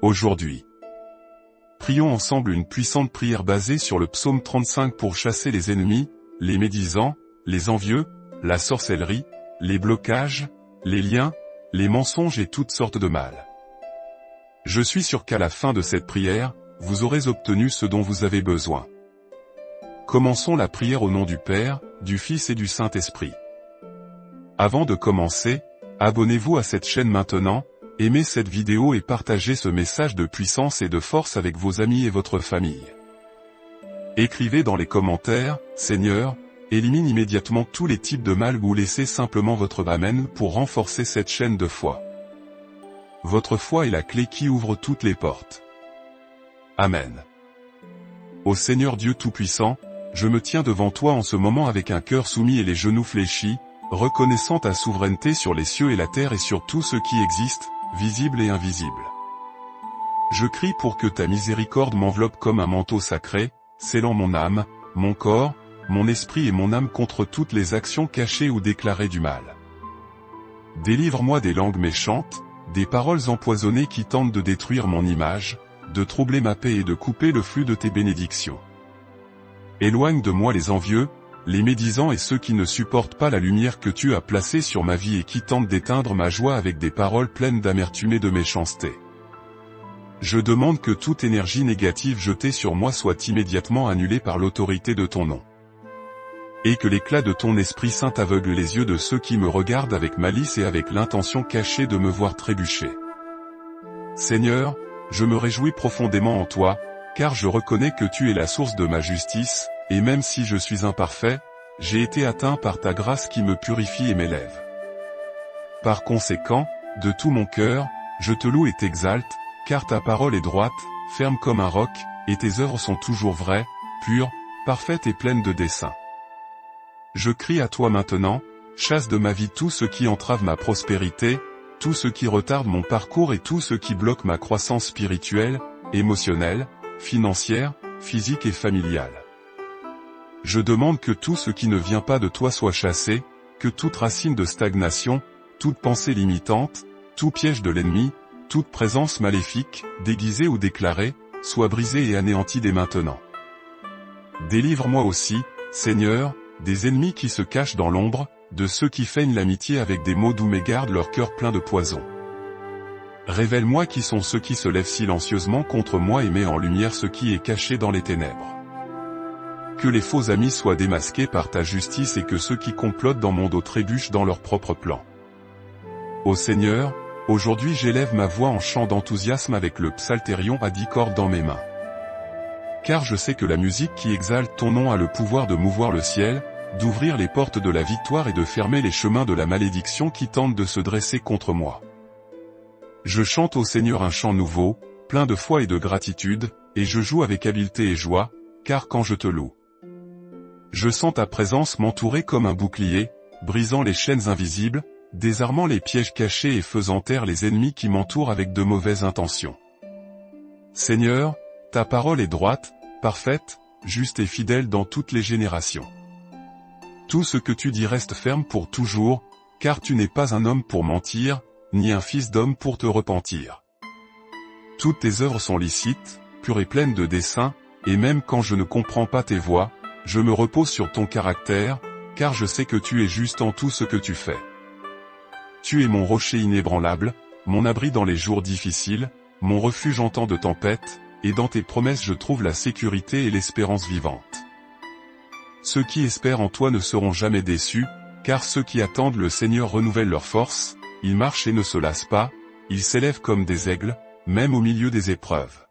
Aujourd'hui, prions ensemble une puissante prière basée sur le psaume 35 pour chasser les ennemis, les médisants, les envieux, la sorcellerie, les blocages, les liens, les mensonges et toutes sortes de mal. Je suis sûr qu'à la fin de cette prière, vous aurez obtenu ce dont vous avez besoin. Commençons la prière au nom du Père, du Fils et du Saint-Esprit. Avant de commencer, abonnez-vous à cette chaîne maintenant, aimez cette vidéo et partagez ce message de puissance et de force avec vos amis et votre famille. Écrivez dans les commentaires, Seigneur, élimine immédiatement tous les types de mal ou laissez simplement votre Amen pour renforcer cette chaîne de foi. Votre foi est la clé qui ouvre toutes les portes. Amen. Ô Seigneur Dieu Tout-Puissant, je me tiens devant toi en ce moment avec un cœur soumis et les genoux fléchis, reconnaissant ta souveraineté sur les cieux et la terre et sur tout ce qui existe, visible et invisible. Je crie pour que ta miséricorde m'enveloppe comme un manteau sacré, scellant mon âme, mon corps, mon esprit et mon âme contre toutes les actions cachées ou déclarées du mal. Délivre-moi des langues méchantes, des paroles empoisonnées qui tentent de détruire mon image, de troubler ma paix et de couper le flux de tes bénédictions. Éloigne de moi les envieux, les médisants et ceux qui ne supportent pas la lumière que tu as placée sur ma vie et qui tentent d'éteindre ma joie avec des paroles pleines d'amertume et de méchanceté. Je demande que toute énergie négative jetée sur moi soit immédiatement annulée par l'autorité de ton nom. Et que l'éclat de ton Esprit Saint aveugle les yeux de ceux qui me regardent avec malice et avec l'intention cachée de me voir trébucher. Seigneur, je me réjouis profondément en toi, car je reconnais que tu es la source de ma justice, et même si je suis imparfait, j'ai été atteint par ta grâce qui me purifie et m'élève. Par conséquent, de tout mon cœur, je te loue et t'exalte, car ta parole est droite, ferme comme un roc, et tes œuvres sont toujours vraies, pures, parfaites et pleines de dessein. Je crie à toi maintenant, chasse de ma vie tout ce qui entrave ma prospérité, tout ce qui retarde mon parcours et tout ce qui bloque ma croissance spirituelle, émotionnelle, financière, physique et familiale. Je demande que tout ce qui ne vient pas de toi soit chassé, que toute racine de stagnation, toute pensée limitante, tout piège de l'ennemi, toute présence maléfique, déguisée ou déclarée, soit brisée et anéantie dès maintenant. Délivre-moi aussi, Seigneur, des ennemis qui se cachent dans l'ombre, de ceux qui feignent l'amitié avec des mots doux mais gardent leur cœur plein de poison. Révèle-moi qui sont ceux qui se lèvent silencieusement contre moi et mets en lumière ce qui est caché dans les ténèbres. Que les faux amis soient démasqués par ta justice et que ceux qui complotent dans mon dos trébuchent dans leurs propres plans. Ô Seigneur, aujourd'hui j'élève ma voix en chant d'enthousiasme avec le psalterion à 10 cordes dans mes mains. Car je sais que la musique qui exalte ton nom a le pouvoir de mouvoir le ciel, d'ouvrir les portes de la victoire et de fermer les chemins de la malédiction qui tentent de se dresser contre moi. Je chante au Seigneur un chant nouveau, plein de foi et de gratitude, et je joue avec habileté et joie, car quand je te loue, je sens ta présence m'entourer comme un bouclier, brisant les chaînes invisibles, désarmant les pièges cachés et faisant taire les ennemis qui m'entourent avec de mauvaises intentions. Seigneur, ta parole est droite, parfaite, juste et fidèle dans toutes les générations. Tout ce que tu dis reste ferme pour toujours, car tu n'es pas un homme pour mentir, ni un fils d'homme pour te repentir. Toutes tes œuvres sont licites, pures et pleines de dessein, et même quand je ne comprends pas tes voies, je me repose sur ton caractère, car je sais que tu es juste en tout ce que tu fais. Tu es mon rocher inébranlable, mon abri dans les jours difficiles, mon refuge en temps de tempête, et dans tes promesses je trouve la sécurité et l'espérance vivante. Ceux qui espèrent en toi ne seront jamais déçus, car ceux qui attendent le Seigneur renouvellent leur force, ils marchent et ne se lassent pas, ils s'élèvent comme des aigles, même au milieu des épreuves.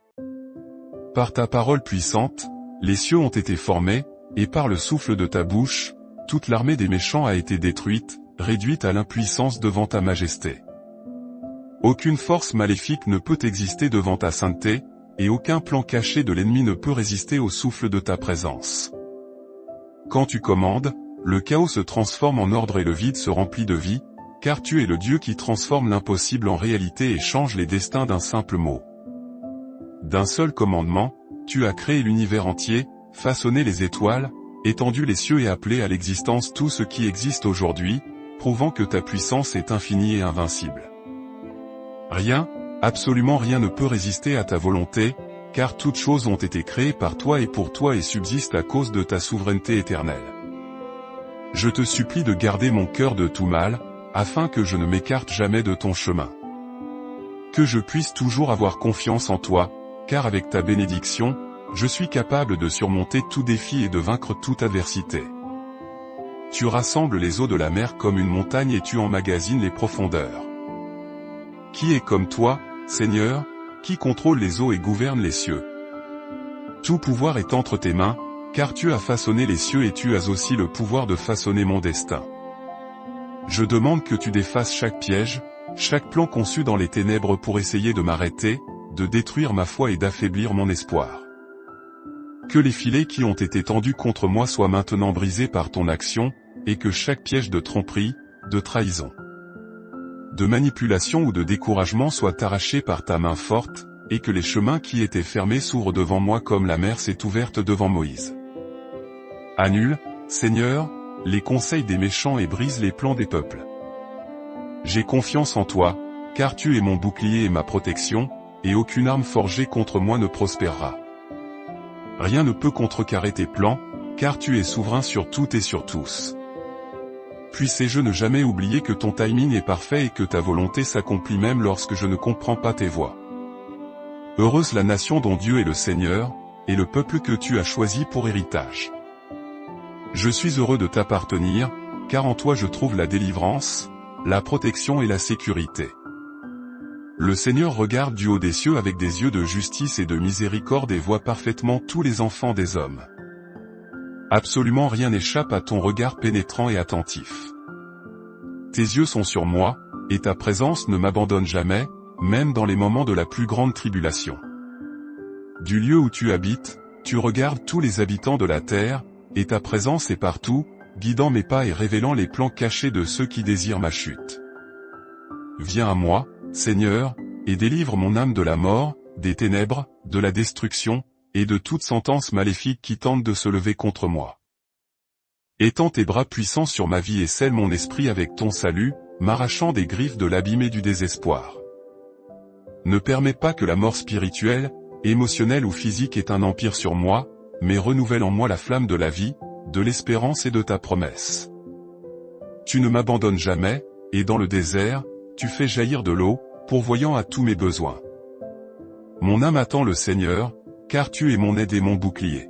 Par ta parole puissante, les cieux ont été formés, et par le souffle de ta bouche, toute l'armée des méchants a été détruite, réduite à l'impuissance devant ta majesté. Aucune force maléfique ne peut exister devant ta sainteté, et aucun plan caché de l'ennemi ne peut résister au souffle de ta présence. Quand tu commandes, le chaos se transforme en ordre et le vide se remplit de vie, car tu es le Dieu qui transforme l'impossible en réalité et change les destins d'un simple mot. D'un seul commandement, tu as créé l'univers entier, façonné les étoiles, étendu les cieux et appelé à l'existence tout ce qui existe aujourd'hui, prouvant que ta puissance est infinie et invincible. Rien, Absolument rien ne peut résister à ta volonté, car toutes choses ont été créées par toi et subsistent à cause de ta souveraineté éternelle. Je te supplie de garder mon cœur de tout mal, afin que je ne m'écarte jamais de ton chemin. Que je puisse toujours avoir confiance en toi, car avec ta bénédiction, je suis capable de surmonter tout défi et de vaincre toute adversité. Tu rassembles les eaux de la mer comme une montagne et tu emmagasines les profondeurs. Qui est comme toi, Seigneur, qui contrôle les eaux et gouverne les cieux? Tout pouvoir est entre tes mains, car tu as façonné les cieux et tu as aussi le pouvoir de façonner mon destin. Je demande que tu défasses chaque piège, chaque plan conçu dans les ténèbres pour essayer de m'arrêter, de détruire ma foi et d'affaiblir mon espoir. Que les filets qui ont été tendus contre moi soient maintenant brisés par ton action, et que chaque piège de tromperie, de trahison, de manipulation ou de découragement soit arraché par ta main forte, et que les chemins qui étaient fermés s'ouvrent devant moi comme la mer s'est ouverte devant Moïse. Annule, Seigneur, les conseils des méchants et brise les plans des peuples. J'ai confiance en toi, car tu es mon bouclier et ma protection, et aucune arme forgée contre moi ne prospérera. Rien ne peut contrecarrer tes plans, car tu es souverain sur tout et sur tous. Puissé-je ne jamais oublier que ton timing est parfait et que ta volonté s'accomplit même lorsque je ne comprends pas tes voies. Heureuse la nation dont Dieu est le Seigneur, et le peuple que tu as choisi pour héritage. Je suis heureux de t'appartenir, car en toi je trouve la délivrance, la protection et la sécurité. Le Seigneur regarde du haut des cieux avec des yeux de justice et de miséricorde et voit parfaitement tous les enfants des hommes. Absolument rien n'échappe à ton regard pénétrant et attentif. Tes yeux sont sur moi, et ta présence ne m'abandonne jamais, même dans les moments de la plus grande tribulation. Du lieu où tu habites, tu regardes tous les habitants de la terre, et ta présence est partout, guidant mes pas et révélant les plans cachés de ceux qui désirent ma chute. Viens à moi, Seigneur, et délivre mon âme de la mort, des ténèbres, de la destruction, et de toute sentence maléfique qui tente de se lever contre moi. Étends tes bras puissants sur ma vie et scelle mon esprit avec ton salut, m'arrachant des griffes de l'abîme et du désespoir. Ne permets pas que la mort spirituelle, émotionnelle ou physique ait un empire sur moi, mais renouvelle en moi la flamme de la vie, de l'espérance et de ta promesse. Tu ne m'abandonnes jamais, et dans le désert, tu fais jaillir de l'eau, pourvoyant à tous mes besoins. Mon âme attend le Seigneur, car tu es mon aide et mon bouclier.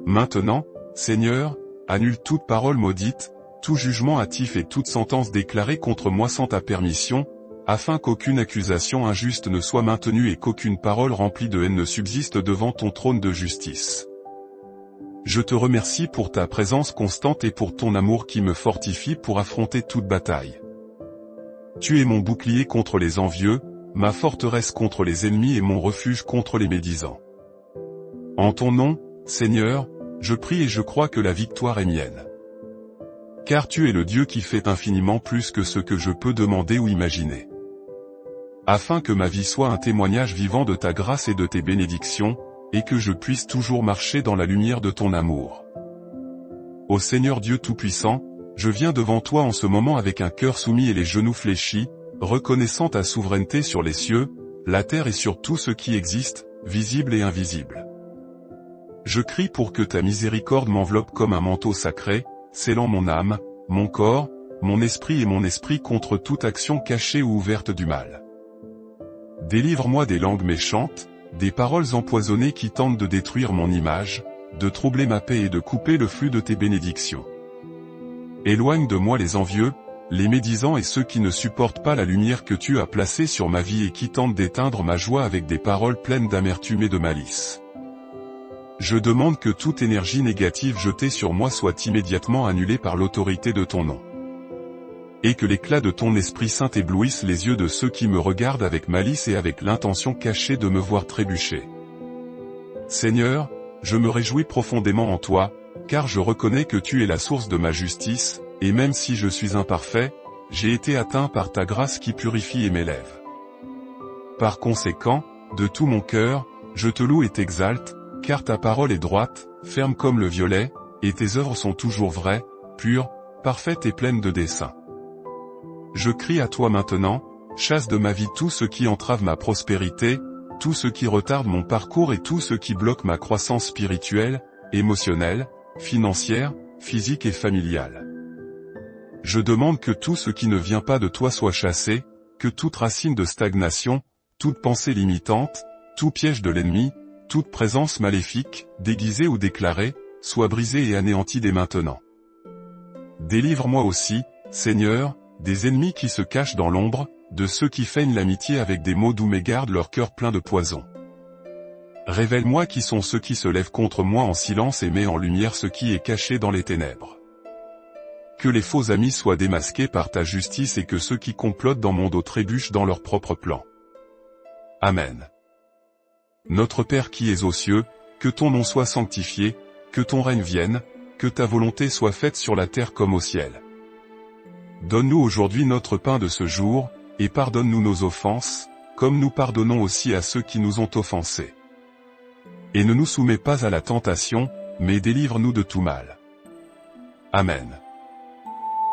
Maintenant, Seigneur, annule toute parole maudite, tout jugement hâtif et toute sentence déclarée contre moi sans ta permission, afin qu'aucune accusation injuste ne soit maintenue et qu'aucune parole remplie de haine ne subsiste devant ton trône de justice. Je te remercie pour ta présence constante et pour ton amour qui me fortifie pour affronter toute bataille. Tu es mon bouclier contre les envieux, ma forteresse contre les ennemis et mon refuge contre les médisants. En ton nom, Seigneur, je prie et je crois que la victoire est mienne. Car tu es le Dieu qui fait infiniment plus que ce que je peux demander ou imaginer. Afin que ma vie soit un témoignage vivant de ta grâce et de tes bénédictions, et que je puisse toujours marcher dans la lumière de ton amour. Ô Seigneur Dieu Tout-Puissant, je viens devant toi en ce moment avec un cœur soumis et les genoux fléchis, reconnaissant ta souveraineté sur les cieux, la terre et sur tout ce qui existe, visible et invisible. Je crie pour que ta miséricorde m'enveloppe comme un manteau sacré, scellant mon âme, mon corps, mon esprit contre toute action cachée ou ouverte du mal. Délivre-moi des langues méchantes, des paroles empoisonnées qui tentent de détruire mon image, de troubler ma paix et de couper le flux de tes bénédictions. Éloigne de moi les envieux, les médisants et ceux qui ne supportent pas la lumière que tu as placée sur ma vie et qui tentent d'éteindre ma joie avec des paroles pleines d'amertume et de malice. Je demande que toute énergie négative jetée sur moi soit immédiatement annulée par l'autorité de ton nom. Et que l'éclat de ton Esprit Saint éblouisse les yeux de ceux qui me regardent avec malice et avec l'intention cachée de me voir trébucher. Seigneur, je me réjouis profondément en toi, car je reconnais que tu es la source de ma justice, et même si je suis imparfait, j'ai été atteint par ta grâce qui purifie et m'élève. Par conséquent, de tout mon cœur, je te loue et t'exalte, car ta parole est droite, ferme comme le violet, et tes œuvres sont toujours vraies, pures, parfaites et pleines de dessein. Je crie à toi maintenant, chasse de ma vie tout ce qui entrave ma prospérité, tout ce qui retarde mon parcours et tout ce qui bloque ma croissance spirituelle, émotionnelle, financière, physique et familiale. Je demande que tout ce qui ne vient pas de toi soit chassé, que toute racine de stagnation, toute pensée limitante, tout piège de l'ennemi, toute présence maléfique, déguisée ou déclarée, soit brisée et anéantie dès maintenant. Délivre-moi aussi, Seigneur, des ennemis qui se cachent dans l'ombre, de ceux qui feignent l'amitié avec des mots doux mais gardent leur cœur plein de poison. Révèle-moi qui sont ceux qui se lèvent contre moi en silence et mets en lumière ce qui est caché dans les ténèbres. Que les faux amis soient démasqués par ta justice et que ceux qui complotent dans mon dos trébuchent dans leur propre plan. Amen. Notre Père qui es aux cieux, que ton nom soit sanctifié, que ton règne vienne, que ta volonté soit faite sur la terre comme au ciel. Donne-nous aujourd'hui notre pain de ce jour, et pardonne-nous nos offenses, comme nous pardonnons aussi à ceux qui nous ont offensés. Et ne nous soumets pas à la tentation, mais délivre-nous de tout mal. Amen.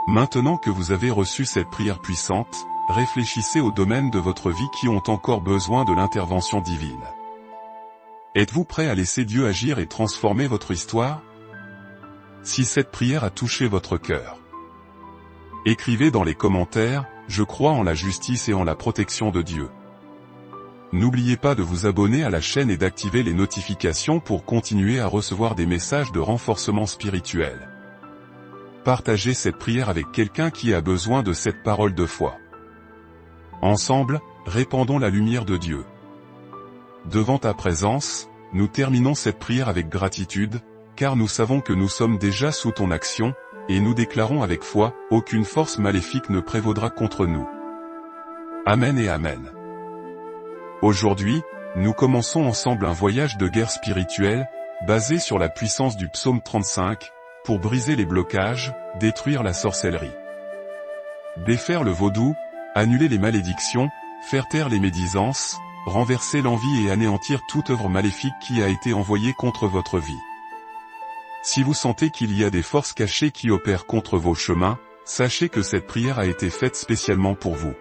Maintenant que vous avez reçu cette prière puissante, réfléchissez aux domaines de votre vie qui ont encore besoin de l'intervention divine. Êtes-vous prêt à laisser Dieu agir et transformer votre histoire? Si cette prière a touché votre cœur, écrivez dans les commentaires, je crois en la justice et en la protection de Dieu. N'oubliez pas de vous abonner à la chaîne et d'activer les notifications pour continuer à recevoir des messages de renforcement spirituel. Partagez cette prière avec quelqu'un qui a besoin de cette parole de foi. Ensemble, répandons la lumière de Dieu. Devant ta présence, nous terminons cette prière avec gratitude, car nous savons que nous sommes déjà sous ton action, et nous déclarons avec foi, aucune force maléfique ne prévaudra contre nous. Amen et Amen. Aujourd'hui, nous commençons ensemble un voyage de guerre spirituelle, basé sur la puissance du psaume 35, pour briser les blocages, détruire la sorcellerie, défaire le vaudou, annuler les malédictions, faire taire les médisances, renverser l'envie et anéantir toute œuvre maléfique qui a été envoyée contre votre vie. Si vous sentez qu'il y a des forces cachées qui opèrent contre vos chemins, sachez que cette prière a été faite spécialement pour vous.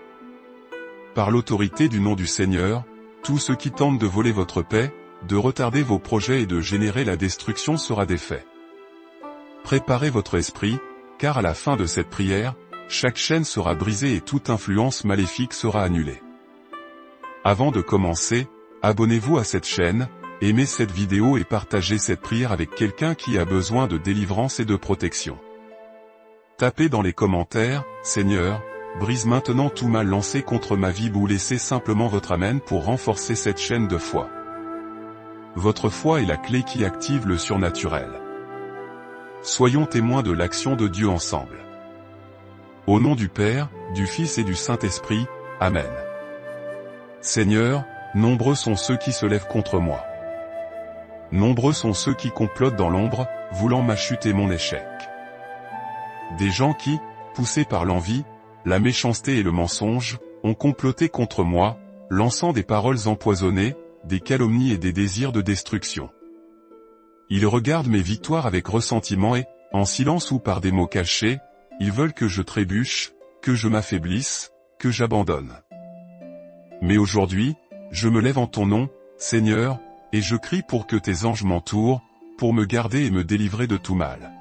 Par l'autorité du nom du Seigneur, tout ce qui tente de voler votre paix, de retarder vos projets et de générer la destruction sera défait. Préparez votre esprit, car à la fin de cette prière, chaque chaîne sera brisée et toute influence maléfique sera annulée. Avant de commencer, abonnez-vous à cette chaîne, aimez cette vidéo et partagez cette prière avec quelqu'un qui a besoin de délivrance et de protection. Tapez dans les commentaires, Seigneur, brise maintenant tout mal lancé contre ma vie ou laissez simplement votre Amen pour renforcer cette chaîne de foi. Votre foi est la clé qui active le surnaturel. Soyons témoins de l'action de Dieu ensemble. Au nom du Père, du Fils et du Saint-Esprit, Amen. Seigneur, nombreux sont ceux qui se lèvent contre moi. Nombreux sont ceux qui complotent dans l'ombre, voulant ma chute et mon échec. Des gens qui, poussés par l'envie, la méchanceté et le mensonge, ont comploté contre moi, lançant des paroles empoisonnées, des calomnies et des désirs de destruction. Ils regardent mes victoires avec ressentiment et, en silence ou par des mots cachés, ils veulent que je trébuche, que je m'affaiblisse, que j'abandonne. Mais aujourd'hui, je me lève en ton nom, Seigneur, et je crie pour que tes anges m'entourent, pour me garder et me délivrer de tout mal.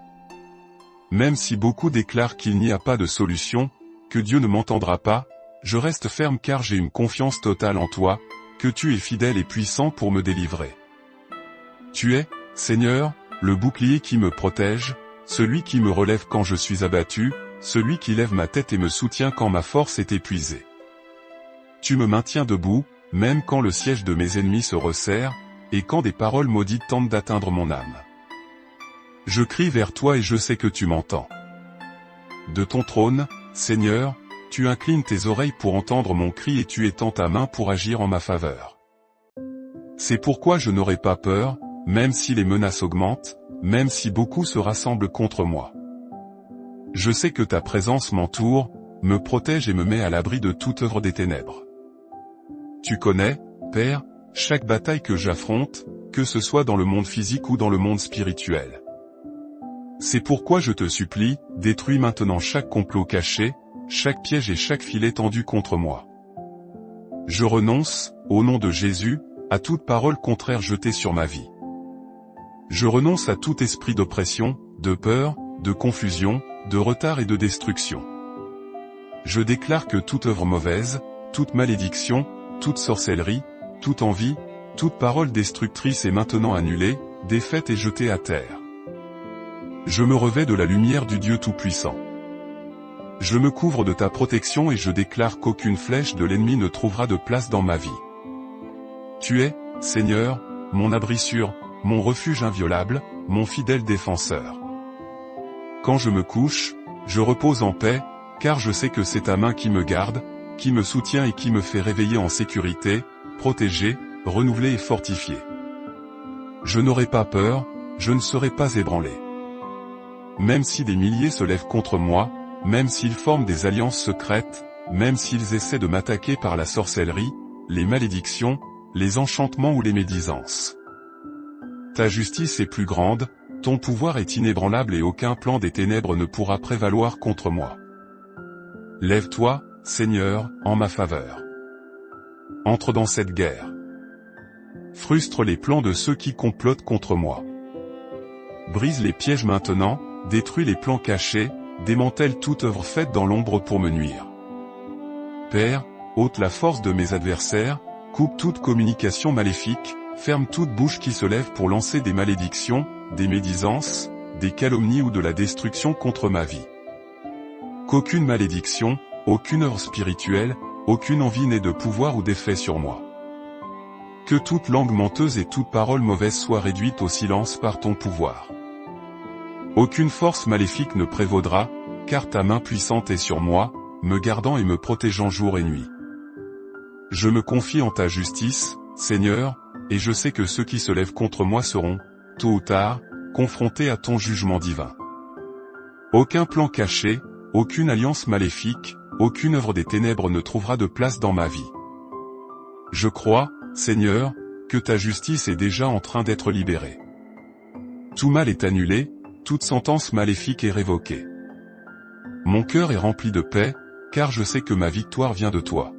Même si beaucoup déclarent qu'il n'y a pas de solution, que Dieu ne m'entendra pas, je reste ferme car j'ai une confiance totale en toi, que tu es fidèle et puissant pour me délivrer. Tu es, Seigneur, le bouclier qui me protège, celui qui me relève quand je suis abattu, celui qui lève ma tête et me soutient quand ma force est épuisée. Tu me maintiens debout, même quand le siège de mes ennemis se resserre, et quand des paroles maudites tentent d'atteindre mon âme. Je crie vers toi et je sais que tu m'entends. De ton trône, Seigneur, tu inclines tes oreilles pour entendre mon cri et tu étends ta main pour agir en ma faveur. C'est pourquoi je n'aurai pas peur, même si les menaces augmentent, même si beaucoup se rassemblent contre moi. Je sais que ta présence m'entoure, me protège et me met à l'abri de toute œuvre des ténèbres. Tu connais, Père, chaque bataille que j'affronte, que ce soit dans le monde physique ou dans le monde spirituel. C'est pourquoi je te supplie, détruis maintenant chaque complot caché, chaque piège et chaque filet tendu contre moi. Je renonce, au nom de Jésus, à toute parole contraire jetée sur ma vie. Je renonce à tout esprit d'oppression, de peur, de confusion, de retard et de destruction. Je déclare que toute œuvre mauvaise, toute malédiction, toute sorcellerie, toute envie, toute parole destructrice est maintenant annulée, défaite et jetée à terre. Je me revêts de la lumière du Dieu Tout-Puissant. Je me couvre de ta protection et je déclare qu'aucune flèche de l'ennemi ne trouvera de place dans ma vie. Tu es, Seigneur, mon abri sûr, mon refuge inviolable, mon fidèle défenseur. Quand je me couche, je repose en paix, car je sais que c'est ta main qui me garde, qui me soutient et qui me fait réveiller en sécurité, protégé, renouvelé et fortifié. Je n'aurai pas peur, je ne serai pas ébranlé. Même si des milliers se lèvent contre moi, même s'ils forment des alliances secrètes, même s'ils essaient de m'attaquer par la sorcellerie, les malédictions, les enchantements ou les médisances. Ta justice est plus grande, ton pouvoir est inébranlable et aucun plan des ténèbres ne pourra prévaloir contre moi. Lève-toi, Seigneur, en ma faveur. Entre dans cette guerre. Frustre les plans de ceux qui complotent contre moi. Brise les pièges maintenant, détruis les plans cachés, démantèle toute œuvre faite dans l'ombre pour me nuire. Père, ôte la force de mes adversaires, coupe toute communication maléfique, ferme toute bouche qui se lève pour lancer des malédictions, des médisances, des calomnies ou de la destruction contre ma vie. Qu'aucune malédiction, aucune œuvre spirituelle, aucune envie n'ait de pouvoir ou d'effet sur moi. Que toute langue menteuse et toute parole mauvaise soit réduite au silence par ton pouvoir. Aucune force maléfique ne prévaudra, car ta main puissante est sur moi, me gardant et me protégeant jour et nuit. Je me confie en ta justice, Seigneur, et je sais que ceux qui se lèvent contre moi seront, tôt ou tard, confrontés à ton jugement divin. Aucun plan caché, aucune alliance maléfique, aucune œuvre des ténèbres ne trouvera de place dans ma vie. Je crois, Seigneur, que ta justice est déjà en train d'être libérée. Tout mal est annulé, toute sentence maléfique est révoquée. Mon cœur est rempli de paix, car je sais que ma victoire vient de toi.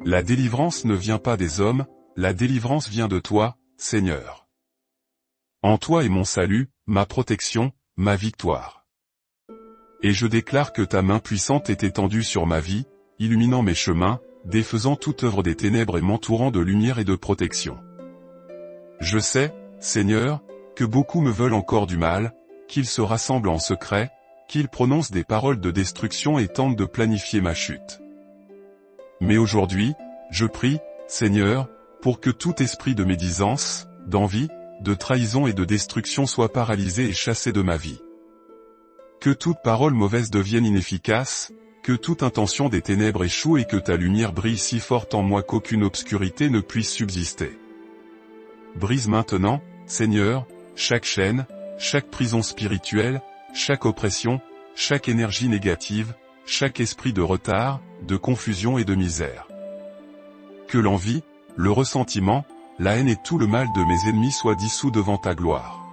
La délivrance ne vient pas des hommes, la délivrance vient de toi, Seigneur. En toi est mon salut, ma protection, ma victoire. Et je déclare que ta main puissante est étendue sur ma vie, illuminant mes chemins, défaisant toute œuvre des ténèbres et m'entourant de lumière et de protection. Je sais, Seigneur, que beaucoup me veulent encore du mal, qu'ils se rassemblent en secret, qu'ils prononcent des paroles de destruction et tentent de planifier ma chute. Mais aujourd'hui, je prie, Seigneur, pour que tout esprit de médisance, d'envie, de trahison et de destruction soit paralysé et chassé de ma vie. Que toute parole mauvaise devienne inefficace, que toute intention des ténèbres échoue et que ta lumière brille si forte en moi qu'aucune obscurité ne puisse subsister. Brise maintenant, Seigneur, chaque chaîne, chaque prison spirituelle, chaque oppression, chaque énergie négative, chaque esprit de retard, de confusion et de misère. Que l'envie, le ressentiment, la haine et tout le mal de mes ennemis soient dissous devant ta gloire.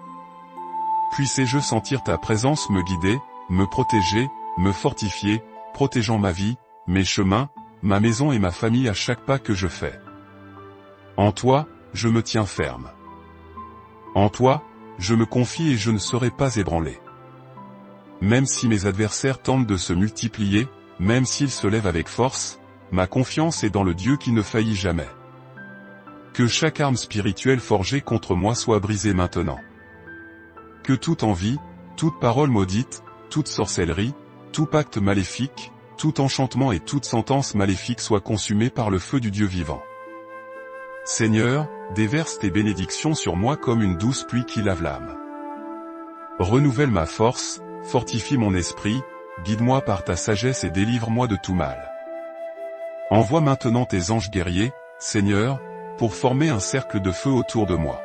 Puissé-je sentir ta présence me guider, me protéger, me fortifier, protégeant ma vie, mes chemins, ma maison et ma famille à chaque pas que je fais. En toi, je me tiens ferme. En toi, je me confie et je ne serai pas ébranlé. Même si mes adversaires tentent de se multiplier, même s'ils se lèvent avec force, ma confiance est dans le Dieu qui ne faillit jamais. Que chaque arme spirituelle forgée contre moi soit brisée maintenant. Que toute envie, toute parole maudite, toute sorcellerie, tout pacte maléfique, tout enchantement et toute sentence maléfique soit consumée par le feu du Dieu vivant. Seigneur, déverse tes bénédictions sur moi comme une douce pluie qui lave l'âme. Renouvelle ma force, fortifie mon esprit, guide-moi par ta sagesse et délivre-moi de tout mal. Envoie maintenant tes anges guerriers, Seigneur, pour former un cercle de feu autour de moi.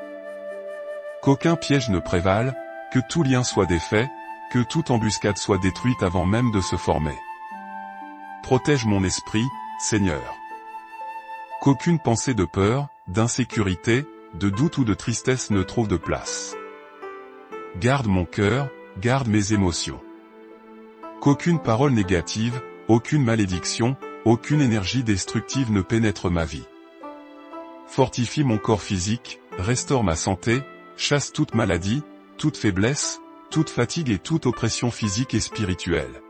Qu'aucun piège ne prévale, que tout lien soit défait, que toute embuscade soit détruite avant même de se former. Protège mon esprit, Seigneur. Qu'aucune pensée de peur, d'insécurité, de doute ou de tristesse ne trouve de place. Garde mon cœur, garde mes émotions. Qu'aucune parole négative, aucune malédiction, aucune énergie destructive ne pénètre ma vie. Fortifie mon corps physique, restaure ma santé, chasse toute maladie, toute faiblesse, toute fatigue et toute oppression physique et spirituelle.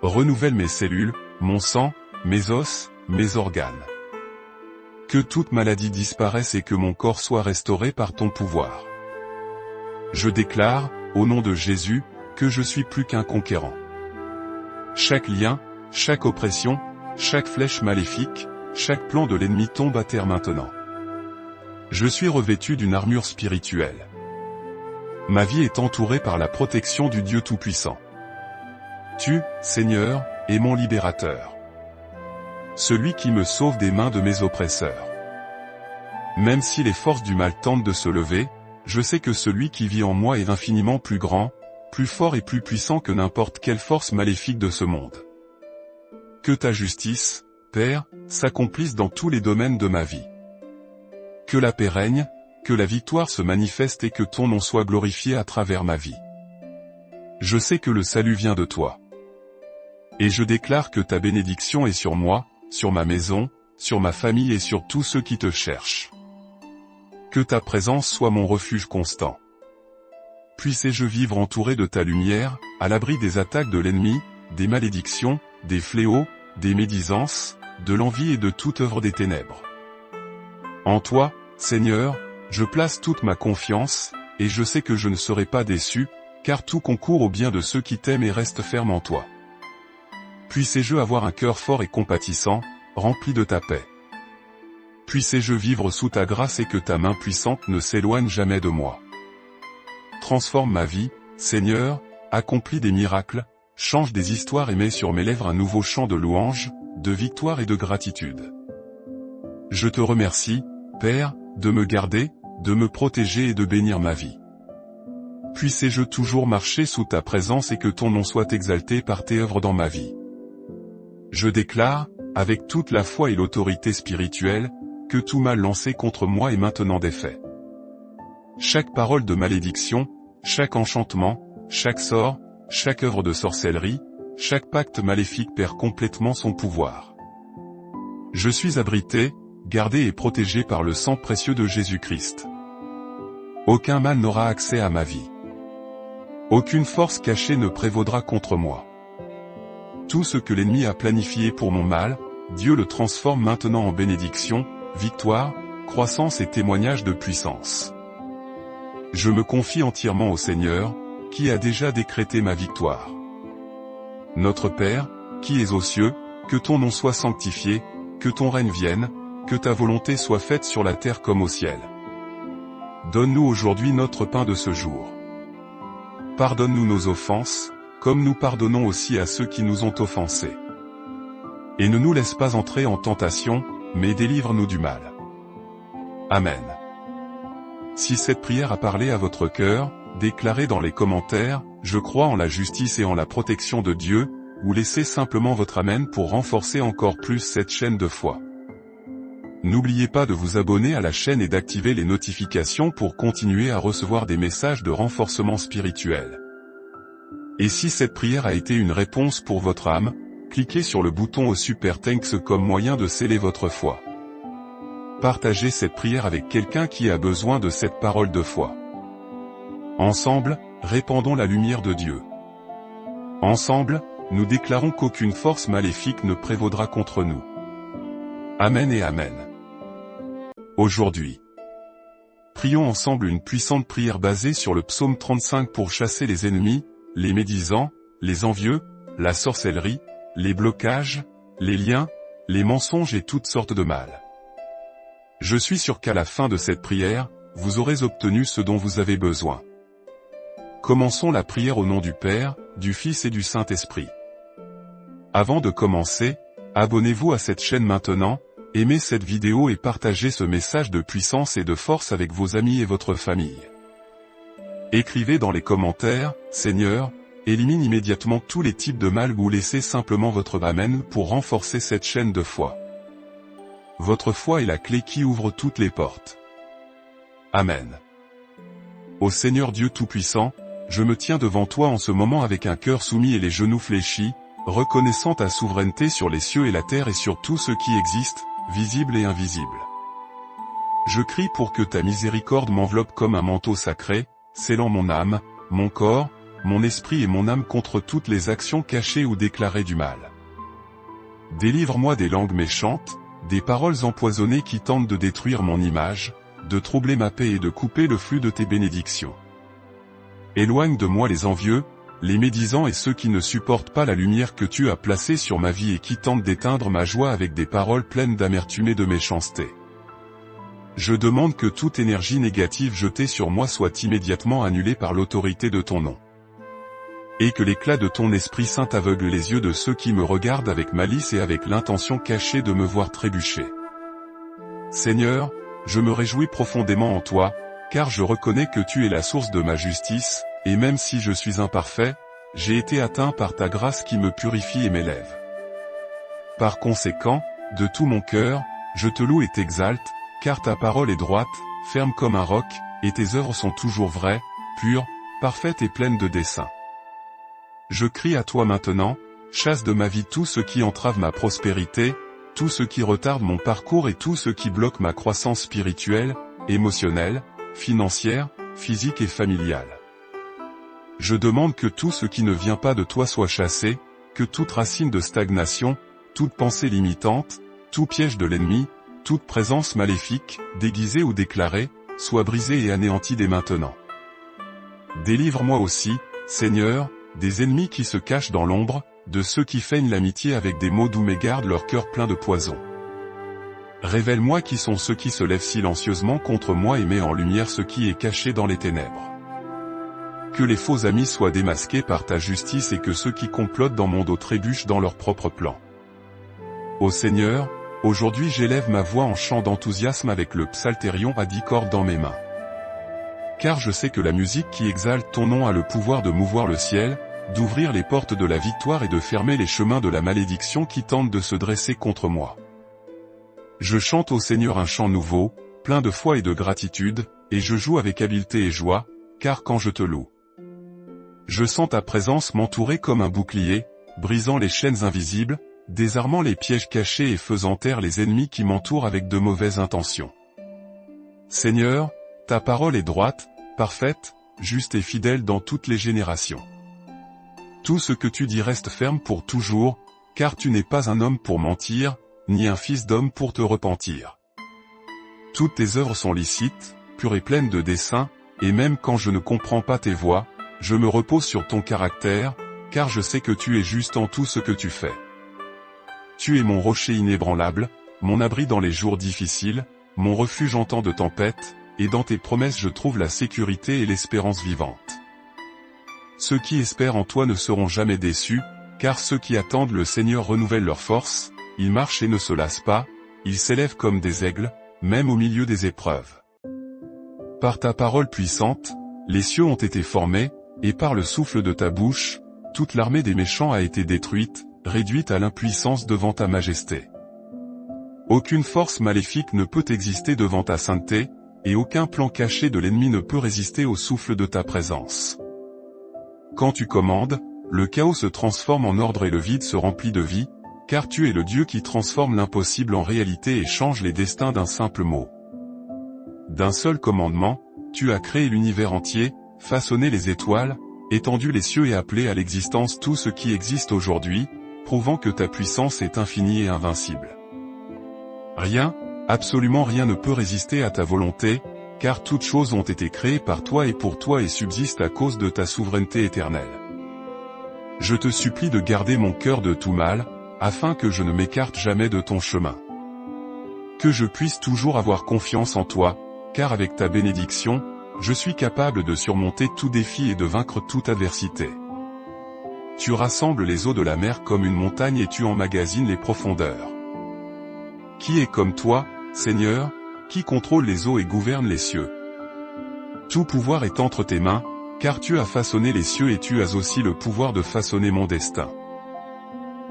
Renouvelle mes cellules, mon sang, mes os, mes organes. Que toute maladie disparaisse et que mon corps soit restauré par ton pouvoir. Je déclare, au nom de Jésus, que je suis plus qu'un conquérant. Chaque lien, chaque oppression, chaque flèche maléfique, chaque plan de l'ennemi tombe à terre maintenant. Je suis revêtu d'une armure spirituelle. Ma vie est entourée par la protection du Dieu Tout-Puissant. Tu, Seigneur, es mon libérateur. Celui qui me sauve des mains de mes oppresseurs. Même si les forces du mal tentent de se lever, je sais que celui qui vit en moi est infiniment plus grand, plus fort et plus puissant que n'importe quelle force maléfique de ce monde. Que ta justice, Père, s'accomplisse dans tous les domaines de ma vie. Que la paix règne, que la victoire se manifeste et que ton nom soit glorifié à travers ma vie. Je sais que le salut vient de toi. Et je déclare que ta bénédiction est sur moi, sur ma maison, sur ma famille et sur tous ceux qui te cherchent. Que ta présence soit mon refuge constant. Puissé-je vivre entouré de ta lumière, à l'abri des attaques de l'ennemi, des malédictions, des fléaux, des médisances, de l'envie et de toute œuvre des ténèbres. En toi, Seigneur, je place toute ma confiance, et je sais que je ne serai pas déçu, car tout concourt au bien de ceux qui t'aiment et restent fermes en toi. Puissé-je avoir un cœur fort et compatissant, rempli de ta paix. Puissé-je vivre sous ta grâce et que ta main puissante ne s'éloigne jamais de moi. Transforme ma vie, Seigneur, accomplis des miracles, change des histoires et mets sur mes lèvres un nouveau chant de louange, de victoire et de gratitude. Je te remercie, Père, de me garder, de me protéger et de bénir ma vie. Puissé-je toujours marcher sous ta présence et que ton nom soit exalté par tes œuvres dans ma vie. Je déclare, avec toute la foi et l'autorité spirituelle, que tout mal lancé contre moi est maintenant défait. Chaque parole de malédiction, chaque enchantement, chaque sort, chaque œuvre de sorcellerie, chaque pacte maléfique perd complètement son pouvoir. Je suis abrité, gardé et protégé par le sang précieux de Jésus-Christ. Aucun mal n'aura accès à ma vie. Aucune force cachée ne prévaudra contre moi. Tout ce que l'ennemi a planifié pour mon mal, Dieu le transforme maintenant en bénédiction, victoire, croissance et témoignage de puissance. Je me confie entièrement au Seigneur, qui a déjà décrété ma victoire. Notre Père, qui es aux cieux, que ton nom soit sanctifié, que ton règne vienne, que ta volonté soit faite sur la terre comme au ciel. Donne-nous aujourd'hui notre pain de ce jour. Pardonne-nous nos offenses, comme nous pardonnons aussi à ceux qui nous ont offensés. Et ne nous laisse pas entrer en tentation, mais délivre-nous du mal. Amen. Si cette prière a parlé à votre cœur, déclarez dans les commentaires, je crois en la justice et en la protection de Dieu, ou laissez simplement votre Amen pour renforcer encore plus cette chaîne de foi. N'oubliez pas de vous abonner à la chaîne et d'activer les notifications pour continuer à recevoir des messages de renforcement spirituel. Et si cette prière a été une réponse pour votre âme, cliquez sur le bouton au Super Thanks comme moyen de sceller votre foi. Partagez cette prière avec quelqu'un qui a besoin de cette parole de foi. Ensemble, répandons la lumière de Dieu. Ensemble, nous déclarons qu'aucune force maléfique ne prévaudra contre nous. Amen et Amen. Aujourd'hui, prions ensemble une puissante prière basée sur le psaume 35 pour chasser les ennemis, les médisants, les envieux, la sorcellerie, les blocages, les liens, les mensonges et toutes sortes de mal. Je suis sûr qu'à la fin de cette prière, vous aurez obtenu ce dont vous avez besoin. Commençons la prière au nom du Père, du Fils et du Saint-Esprit. Avant de commencer, abonnez-vous à cette chaîne maintenant, aimez cette vidéo et partagez ce message de puissance et de force avec vos amis et votre famille. Écrivez dans les commentaires, Seigneur, élimine immédiatement tous les types de mal ou laissez simplement votre Amen pour renforcer cette chaîne de foi. Votre foi est la clé qui ouvre toutes les portes. Amen. Ô Seigneur Dieu Tout-Puissant, je me tiens devant toi en ce moment avec un cœur soumis et les genoux fléchis, reconnaissant ta souveraineté sur les cieux et la terre et sur tout ce qui existe, visible et invisible. Je crie pour que ta miséricorde m'enveloppe comme un manteau sacré, scellant mon âme, mon corps, mon esprit et mon âme contre toutes les actions cachées ou déclarées du mal. Délivre-moi des langues méchantes, des paroles empoisonnées qui tentent de détruire mon image, de troubler ma paix et de couper le flux de tes bénédictions. Éloigne de moi les envieux, les médisants et ceux qui ne supportent pas la lumière que tu as placée sur ma vie et qui tentent d'éteindre ma joie avec des paroles pleines d'amertume et de méchanceté. Je demande que toute énergie négative jetée sur moi soit immédiatement annulée par l'autorité de ton nom. Et que l'éclat de ton Esprit Saint aveugle les yeux de ceux qui me regardent avec malice et avec l'intention cachée de me voir trébucher. Seigneur, je me réjouis profondément en toi, car je reconnais que tu es la source de ma justice, et même si je suis imparfait, j'ai été atteint par ta grâce qui me purifie et m'élève. Par conséquent, de tout mon cœur, je te loue et t'exalte, car ta parole est droite, ferme comme un roc, et tes œuvres sont toujours vraies, pures, parfaites et pleines de dessein. Je crie à toi maintenant, chasse de ma vie tout ce qui entrave ma prospérité, tout ce qui retarde mon parcours et tout ce qui bloque ma croissance spirituelle, émotionnelle, financière, physique et familiale. Je demande que tout ce qui ne vient pas de toi soit chassé, que toute racine de stagnation, toute pensée limitante, tout piège de l'ennemi, toute présence maléfique, déguisée ou déclarée, soit brisée et anéantie dès maintenant. Délivre-moi aussi, Seigneur, des ennemis qui se cachent dans l'ombre, de ceux qui feignent l'amitié avec des mots doux mais gardent leur cœur plein de poison. Révèle-moi qui sont ceux qui se lèvent silencieusement contre moi et mets en lumière ce qui est caché dans les ténèbres. Que les faux amis soient démasqués par ta justice et que ceux qui complotent dans mon dos trébuchent dans leurs propres plans. Ô Seigneur, aujourd'hui j'élève ma voix en chant d'enthousiasme avec le psalterion à 10 cordes dans mes mains. Car je sais que la musique qui exalte ton nom a le pouvoir de mouvoir le ciel, d'ouvrir les portes de la victoire et de fermer les chemins de la malédiction qui tentent de se dresser contre moi. Je chante au Seigneur un chant nouveau, plein de foi et de gratitude, et je joue avec habileté et joie, car quand je te loue, je sens ta présence m'entourer comme un bouclier, brisant les chaînes invisibles, désarmant les pièges cachés et faisant taire les ennemis qui m'entourent avec de mauvaises intentions. Seigneur, ta parole est droite, parfaite, juste et fidèle dans toutes les générations. Tout ce que tu dis reste ferme pour toujours, car tu n'es pas un homme pour mentir, ni un fils d'homme pour te repentir. Toutes tes œuvres sont licites, pures et pleines de dessein, et même quand je ne comprends pas tes voies, je me repose sur ton caractère, car je sais que tu es juste en tout ce que tu fais. Tu es mon rocher inébranlable, mon abri dans les jours difficiles, mon refuge en temps de tempête, et dans tes promesses je trouve la sécurité et l'espérance vivante. Ceux qui espèrent en toi ne seront jamais déçus, car ceux qui attendent le Seigneur renouvellent leur force, ils marchent et ne se lassent pas, ils s'élèvent comme des aigles, même au milieu des épreuves. Par ta parole puissante, les cieux ont été formés, et par le souffle de ta bouche, toute l'armée des méchants a été détruite, réduite à l'impuissance devant ta majesté. Aucune force maléfique ne peut exister devant ta sainteté, et aucun plan caché de l'ennemi ne peut résister au souffle de ta présence. Quand tu commandes, le chaos se transforme en ordre et le vide se remplit de vie, car tu es le Dieu qui transforme l'impossible en réalité et change les destins d'un simple mot. D'un seul commandement, tu as créé l'univers entier, façonné les étoiles, étendu les cieux et appelé à l'existence tout ce qui existe aujourd'hui, prouvant que ta puissance est infinie et invincible. Rien, absolument rien ne peut résister à ta volonté, car toutes choses ont été créées par toi et pour toi et subsistent à cause de ta souveraineté éternelle. Je te supplie de garder mon cœur de tout mal, afin que je ne m'écarte jamais de ton chemin. Que je puisse toujours avoir confiance en toi, car avec ta bénédiction, je suis capable de surmonter tout défi et de vaincre toute adversité. Tu rassembles les eaux de la mer comme une montagne et tu emmagasines les profondeurs. Qui est comme toi, Seigneur, qui contrôle les eaux et gouverne les cieux? Tout pouvoir est entre tes mains, car tu as façonné les cieux et tu as aussi le pouvoir de façonner mon destin.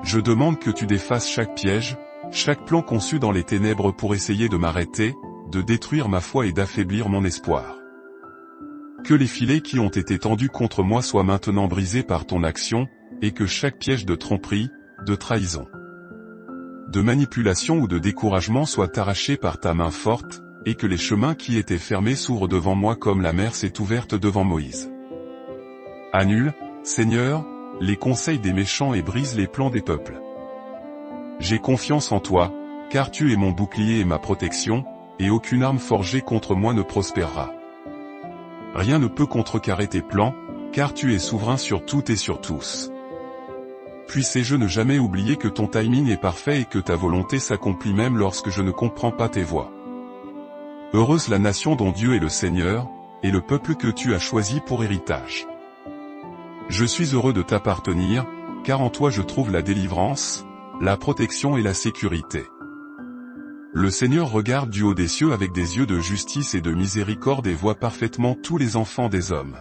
Je demande que tu défasses chaque piège, chaque plan conçu dans les ténèbres pour essayer de m'arrêter, de détruire ma foi et d'affaiblir mon espoir. Que les filets qui ont été tendus contre moi soient maintenant brisés par ton action, et que chaque piège de tromperie, de trahison, de manipulation ou de découragement soit arraché par ta main forte, et que les chemins qui étaient fermés s'ouvrent devant moi comme la mer s'est ouverte devant Moïse. Annule, Seigneur, les conseils des méchants et brise les plans des peuples. J'ai confiance en toi, car tu es mon bouclier et ma protection, et aucune arme forgée contre moi ne prospérera. Rien ne peut contrecarrer tes plans, car tu es souverain sur tout et sur tous. Puissé-je ne jamais oublier que ton timing est parfait et que ta volonté s'accomplit même lorsque je ne comprends pas tes voies. Heureuse la nation dont Dieu est le Seigneur, et le peuple que tu as choisi pour héritage. Je suis heureux de t'appartenir, car en toi je trouve la délivrance, la protection et la sécurité. Le Seigneur regarde du haut des cieux avec des yeux de justice et de miséricorde et voit parfaitement tous les enfants des hommes.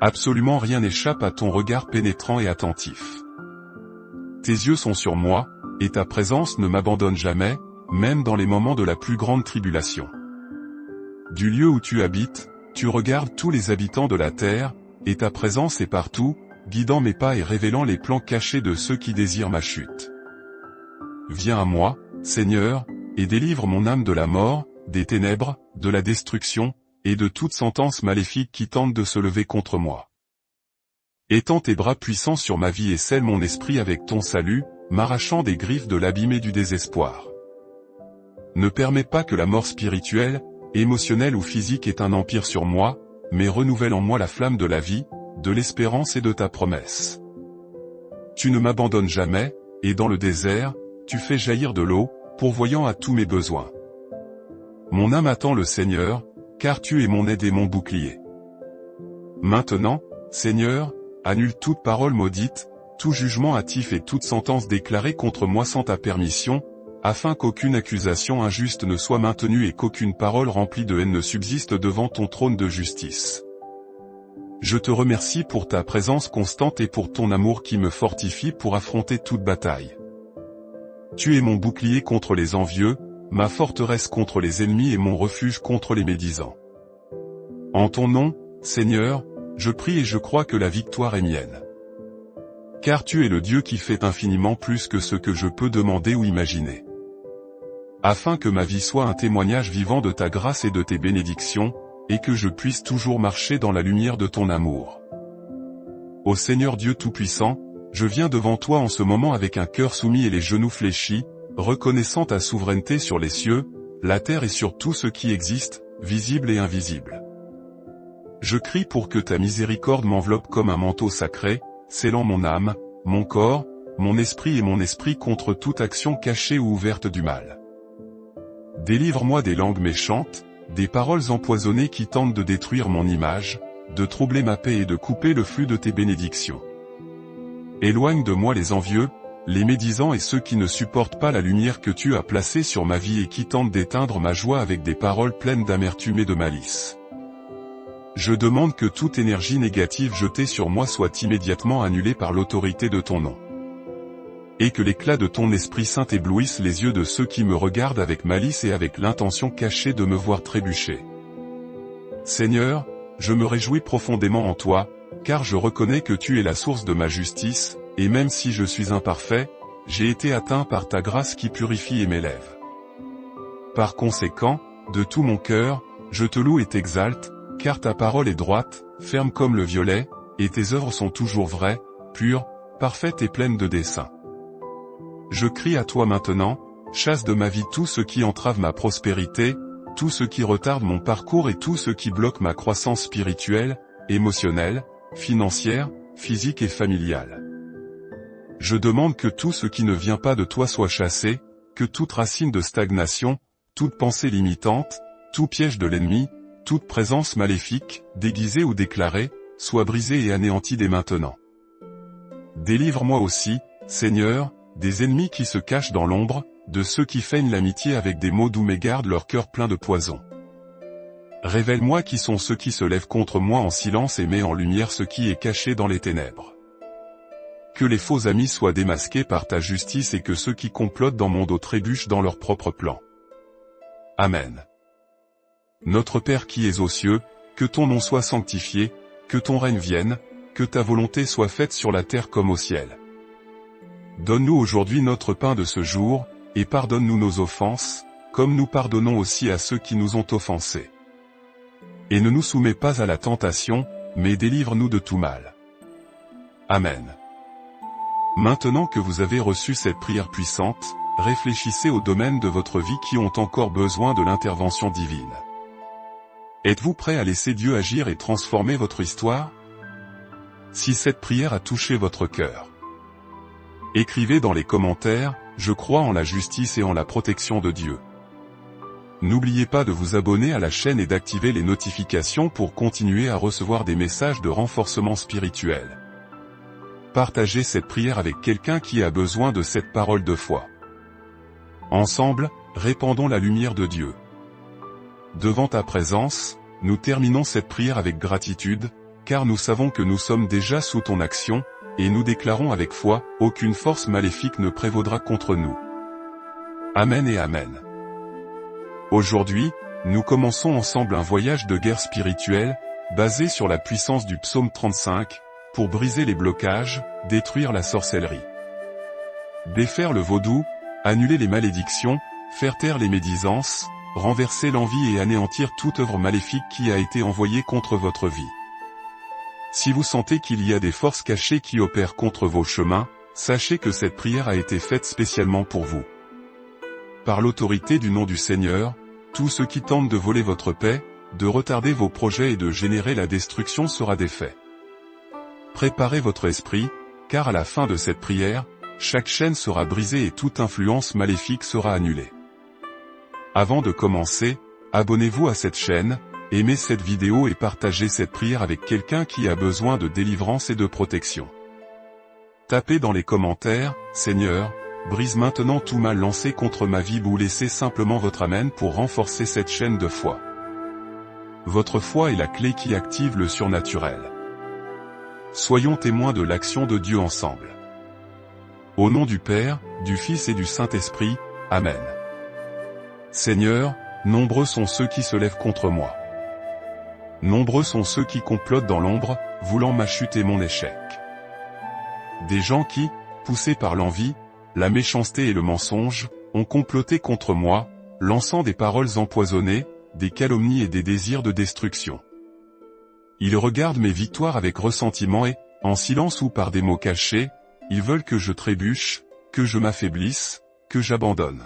Absolument rien n'échappe à ton regard pénétrant et attentif. Tes yeux sont sur moi, et ta présence ne m'abandonne jamais, même dans les moments de la plus grande tribulation. Du lieu où tu habites, tu regardes tous les habitants de la terre, et ta présence est partout, guidant mes pas et révélant les plans cachés de ceux qui désirent ma chute. Viens à moi, Seigneur, et délivre mon âme de la mort, des ténèbres, de la destruction, et de toute sentence maléfique qui tente de se lever contre moi. Étends tes bras puissants sur ma vie et scelle mon esprit avec ton salut, m'arrachant des griffes de l'abîme et du désespoir. Ne permets pas que la mort spirituelle, émotionnelle ou physique ait un empire sur moi, mais renouvelle en moi la flamme de la vie, de l'espérance et de ta promesse. Tu ne m'abandonnes jamais, et dans le désert, tu fais jaillir de l'eau, pourvoyant à tous mes besoins. Mon âme attend le Seigneur, car tu es mon aide et mon bouclier. Maintenant, Seigneur, annule toute parole maudite, tout jugement hâtif et toute sentence déclarée contre moi sans ta permission, afin qu'aucune accusation injuste ne soit maintenue et qu'aucune parole remplie de haine ne subsiste devant ton trône de justice. Je te remercie pour ta présence constante et pour ton amour qui me fortifie pour affronter toute bataille. Tu es mon bouclier contre les envieux, ma forteresse contre les ennemis et mon refuge contre les médisants. En ton nom, Seigneur, je prie et je crois que la victoire est mienne. Car tu es le Dieu qui fait infiniment plus que ce que je peux demander ou imaginer. Afin que ma vie soit un témoignage vivant de ta grâce et de tes bénédictions, et que je puisse toujours marcher dans la lumière de ton amour. Ô Seigneur Dieu Tout-Puissant, je viens devant toi en ce moment avec un cœur soumis et les genoux fléchis, reconnaissant ta souveraineté sur les cieux, la terre et sur tout ce qui existe, visible et invisible. Je crie pour que ta miséricorde m'enveloppe comme un manteau sacré, scellant mon âme, mon corps, mon esprit et mon esprit contre toute action cachée ou ouverte du mal. Délivre-moi des langues méchantes, des paroles empoisonnées qui tentent de détruire mon image, de troubler ma paix et de couper le flux de tes bénédictions. Éloigne de moi les envieux, les médisants et ceux qui ne supportent pas la lumière que tu as placée sur ma vie et qui tentent d'éteindre ma joie avec des paroles pleines d'amertume et de malice. Je demande que toute énergie négative jetée sur moi soit immédiatement annulée par l'autorité de ton nom. Et que l'éclat de ton Esprit Saint éblouisse les yeux de ceux qui me regardent avec malice et avec l'intention cachée de me voir trébucher. Seigneur, je me réjouis profondément en toi, car je reconnais que tu es la source de ma justice, et même si je suis imparfait, j'ai été atteint par ta grâce qui purifie et m'élève. Par conséquent, de tout mon cœur, je te loue et t'exalte, car ta parole est droite, ferme comme le violet, et tes œuvres sont toujours vraies, pures, parfaites et pleines de dessein. Je crie à toi maintenant, chasse de ma vie tout ce qui entrave ma prospérité, tout ce qui retarde mon parcours et tout ce qui bloque ma croissance spirituelle, émotionnelle, financière, physique et familiale. Je demande que tout ce qui ne vient pas de toi soit chassé, que toute racine de stagnation, toute pensée limitante, tout piège de l'ennemi, toute présence maléfique, déguisée ou déclarée, soit brisée et anéantie dès maintenant. Délivre-moi aussi, Seigneur, des ennemis qui se cachent dans l'ombre, de ceux qui feignent l'amitié avec des mots doux mais gardent leur cœur plein de poison. Révèle-moi qui sont ceux qui se lèvent contre moi en silence et mets en lumière ce qui est caché dans les ténèbres. Que les faux amis soient démasqués par ta justice et que ceux qui complotent dans mon dos trébuchent dans leurs propres plans. Amen. Notre Père qui es aux cieux, que ton nom soit sanctifié, que ton règne vienne, que ta volonté soit faite sur la terre comme au ciel. Donne-nous aujourd'hui notre pain de ce jour, et pardonne-nous nos offenses, comme nous pardonnons aussi à ceux qui nous ont offensés. Et ne nous soumets pas à la tentation, mais délivre-nous de tout mal. Amen. Maintenant que vous avez reçu cette prière puissante, réfléchissez aux domaines de votre vie qui ont encore besoin de l'intervention divine. Êtes-vous prêt à laisser Dieu agir et transformer votre histoire? Si cette prière a touché votre cœur, écrivez dans les commentaires, je crois en la justice et en la protection de Dieu. N'oubliez pas de vous abonner à la chaîne et d'activer les notifications pour continuer à recevoir des messages de renforcement spirituel. Partagez cette prière avec quelqu'un qui a besoin de cette parole de foi. Ensemble, répandons la lumière de Dieu. Devant ta présence, nous terminons cette prière avec gratitude, car nous savons que nous sommes déjà sous ton action, et nous déclarons avec foi, aucune force maléfique ne prévaudra contre nous. Amen et Amen. Aujourd'hui, nous commençons ensemble un voyage de guerre spirituelle, basé sur la puissance du psaume 35, pour briser les blocages, détruire la sorcellerie, défaire le vaudou, annuler les malédictions, faire taire les médisances, renverser l'envie et anéantir toute œuvre maléfique qui a été envoyée contre votre vie. Si vous sentez qu'il y a des forces cachées qui opèrent contre vos chemins, sachez que cette prière a été faite spécialement pour vous. Par l'autorité du nom du Seigneur, tout ce qui tente de voler votre paix, de retarder vos projets et de générer la destruction sera défait. Préparez votre esprit, car à la fin de cette prière, chaque chaîne sera brisée et toute influence maléfique sera annulée. Avant de commencer, abonnez-vous à cette chaîne, aimez cette vidéo et partagez cette prière avec quelqu'un qui a besoin de délivrance et de protection. Tapez dans les commentaires, Seigneur, brise maintenant tout mal lancé contre ma vie ou laissez simplement votre Amen pour renforcer cette chaîne de foi. Votre foi est la clé qui active le surnaturel. Soyons témoins de l'action de Dieu ensemble. Au nom du Père, du Fils et du Saint-Esprit, Amen. Seigneur, nombreux sont ceux qui se lèvent contre moi. Nombreux sont ceux qui complotent dans l'ombre, voulant ma chute et mon échec. Des gens qui, poussés par l'envie, la méchanceté et le mensonge, ont comploté contre moi, lançant des paroles empoisonnées, des calomnies et des désirs de destruction. Ils regardent mes victoires avec ressentiment et, en silence ou par des mots cachés, ils veulent que je trébuche, que je m'affaiblisse, que j'abandonne.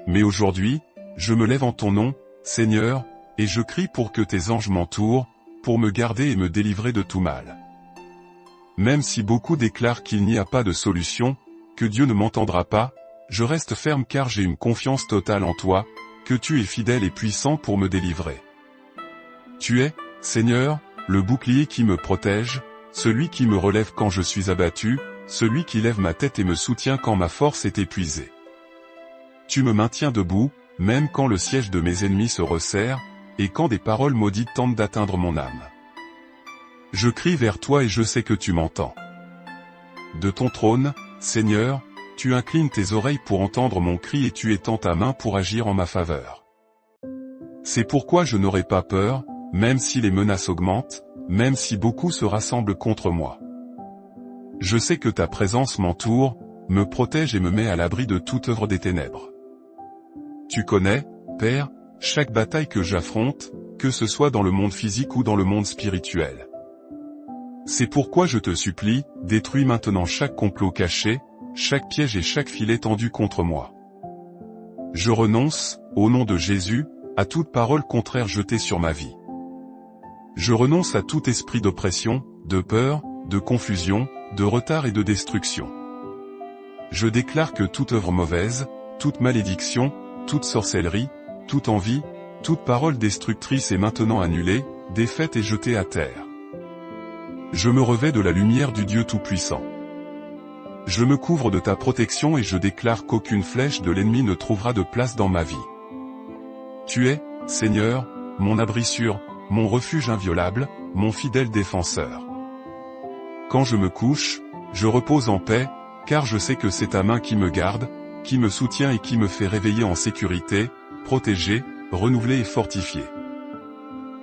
Mais aujourd'hui, je me lève en ton nom, Seigneur, et je crie pour que tes anges m'entourent, pour me garder et me délivrer de tout mal. Même si beaucoup déclarent qu'il n'y a pas de solution, que Dieu ne m'entendra pas, je reste ferme car j'ai une confiance totale en toi, que tu es fidèle et puissant pour me délivrer. Tu es, Seigneur, le bouclier qui me protège, celui qui me relève quand je suis abattu, celui qui lève ma tête et me soutient quand ma force est épuisée. Tu me maintiens debout, même quand le siège de mes ennemis se resserre, et quand des paroles maudites tentent d'atteindre mon âme. Je crie vers toi et je sais que tu m'entends. De ton trône, Seigneur, tu inclines tes oreilles pour entendre mon cri et tu étends ta main pour agir en ma faveur. C'est pourquoi je n'aurai pas peur, même si les menaces augmentent, même si beaucoup se rassemblent contre moi. Je sais que ta présence m'entoure, me protège et me met à l'abri de toute œuvre des ténèbres. Tu connais, Père, chaque bataille que j'affronte, que ce soit dans le monde physique ou dans le monde spirituel. C'est pourquoi je te supplie, détruis maintenant chaque complot caché, chaque piège et chaque filet tendu contre moi. Je renonce, au nom de Jésus, à toute parole contraire jetée sur ma vie. Je renonce à tout esprit d'oppression, de peur, de confusion, de retard et de destruction. Je déclare que toute œuvre mauvaise, toute malédiction, toute sorcellerie, toute envie, toute parole destructrice est maintenant annulée, défaite et jetée à terre. Je me revêts de la lumière du Dieu Tout-Puissant. Je me couvre de ta protection et je déclare qu'aucune flèche de l'ennemi ne trouvera de place dans ma vie. Tu es, Seigneur, mon abri sûr, mon refuge inviolable, mon fidèle défenseur. Quand je me couche, je repose en paix, car je sais que c'est ta main qui me garde, qui me soutient et qui me fait réveiller en sécurité, protégé, renouvelé et fortifié.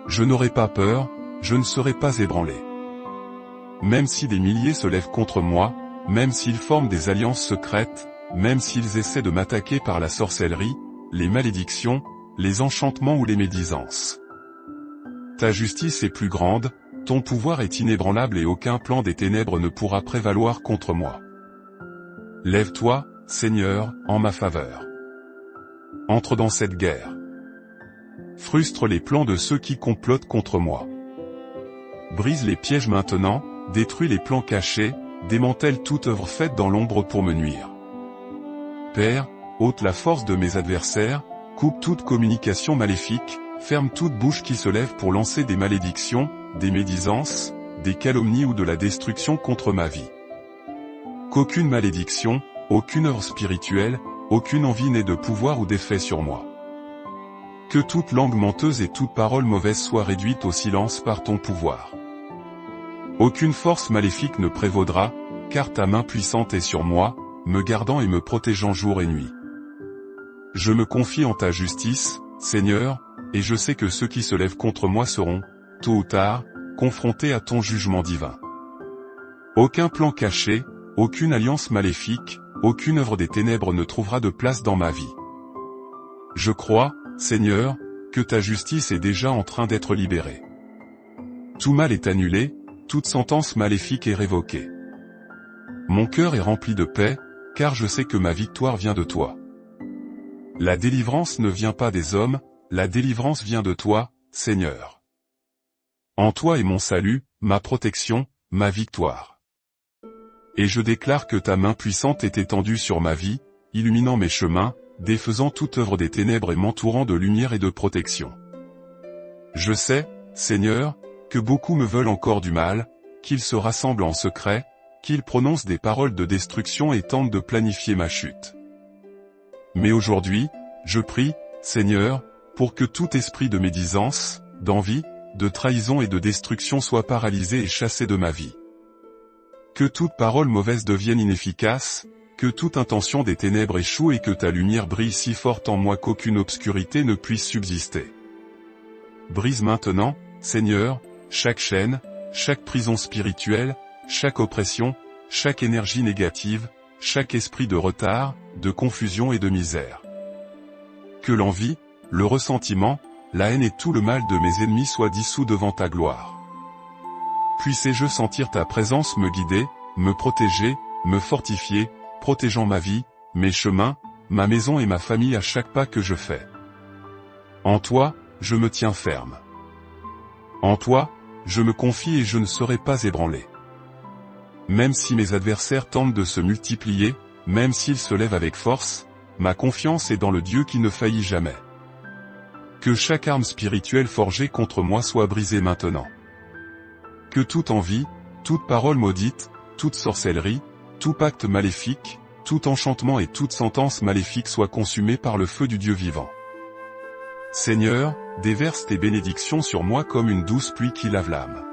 Je n'aurai pas peur, je ne serai pas ébranlé. même si des milliers se lèvent contre moi, même s'ils forment des alliances secrètes, même s'ils essaient de m'attaquer par la sorcellerie, les malédictions, les enchantements ou les médisances. Ta justice est plus grande, ton pouvoir est inébranlable et aucun plan des ténèbres ne pourra prévaloir contre moi. Lève-toi, Seigneur, en ma faveur. Entre dans cette guerre. Frustre les plans de ceux qui complotent contre moi. Brise les pièges maintenant, détruis les plans cachés, démantèle toute œuvre faite dans l'ombre pour me nuire. Père, ôte la force de mes adversaires, coupe toute communication maléfique, ferme toute bouche qui se lève pour lancer des malédictions, des médisances, des calomnies ou de la destruction contre ma vie. Qu'aucune malédiction, aucune œuvre spirituelle, aucune envie n'ait de pouvoir ou d'effet sur moi. Que toute langue menteuse et toute parole mauvaise soit réduite au silence par ton pouvoir. Aucune force maléfique ne prévaudra, car ta main puissante est sur moi, me gardant et me protégeant jour et nuit. Je me confie en ta justice, Seigneur, et je sais que ceux qui se lèvent contre moi seront, tôt ou tard, confrontés à ton jugement divin. Aucun plan caché, aucune alliance maléfique, aucune œuvre des ténèbres ne trouvera de place dans ma vie. Je crois, Seigneur, que ta justice est déjà en train d'être libérée. Tout mal est annulé, toute sentence maléfique est révoquée. Mon cœur est rempli de paix, car je sais que ma victoire vient de toi. La délivrance ne vient pas des hommes, la délivrance vient de toi, Seigneur. En toi est mon salut, ma protection, ma victoire. Et je déclare que ta main puissante est étendue sur ma vie, illuminant mes chemins, défaisant toute œuvre des ténèbres et m'entourant de lumière et de protection. Je sais, Seigneur, que beaucoup me veulent encore du mal, qu'ils se rassemblent en secret, qu'ils prononcent des paroles de destruction et tentent de planifier ma chute. Mais aujourd'hui, je prie, Seigneur, pour que tout esprit de médisance, d'envie, de trahison et de destruction soit paralysé et chassé de ma vie. Que toute parole mauvaise devienne inefficace, que toute intention des ténèbres échoue et que ta lumière brille si forte en moi qu'aucune obscurité ne puisse subsister. Brise maintenant, Seigneur, chaque chaîne, chaque prison spirituelle, chaque oppression, chaque énergie négative, chaque esprit de retard, de confusion et de misère. Que l'envie, le ressentiment, la haine et tout le mal de mes ennemis soient dissous devant ta gloire. Puissé-je sentir ta présence me guider, me protéger, me fortifier, protégeant ma vie, mes chemins, ma maison et ma famille à chaque pas que je fais. En toi, je me tiens ferme. En toi, je me confie et je ne serai pas ébranlé. Même si mes adversaires tentent de se multiplier, même s'ils se lèvent avec force, ma confiance est dans le Dieu qui ne faillit jamais. Que chaque arme spirituelle forgée contre moi soit brisée maintenant. Que toute envie, toute parole maudite, toute sorcellerie, tout pacte maléfique, tout enchantement et toute sentence maléfique soit consumée par le feu du Dieu vivant. Seigneur, déverse tes bénédictions sur moi comme une douce pluie qui lave l'âme.